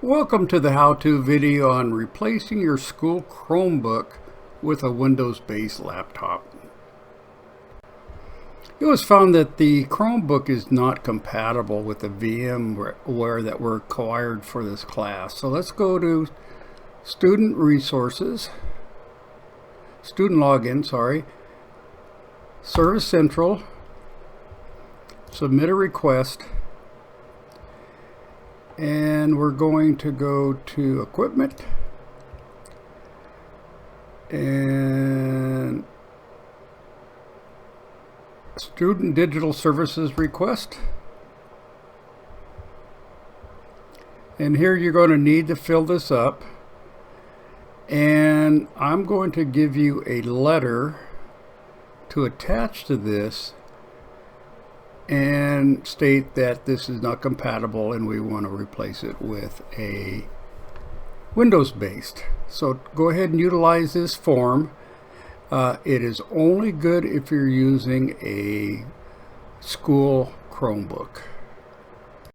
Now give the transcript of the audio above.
Welcome to the how-to video on replacing your school Chromebook with a Windows-based laptop. It was found that the Chromebook is not compatible with the VMware that were acquired for this class. So let's go to Student Resources, Student Login, Service Central, submit a request, and we're going to go to Equipment and Student Digital Services Request. And here you're going to need to fill this up, and I'm going to give you a letter to attach to this and state that this is not compatible and we want to replace it with a Windows-based. So go ahead and utilize this form. It is only good if you're using a school Chromebook.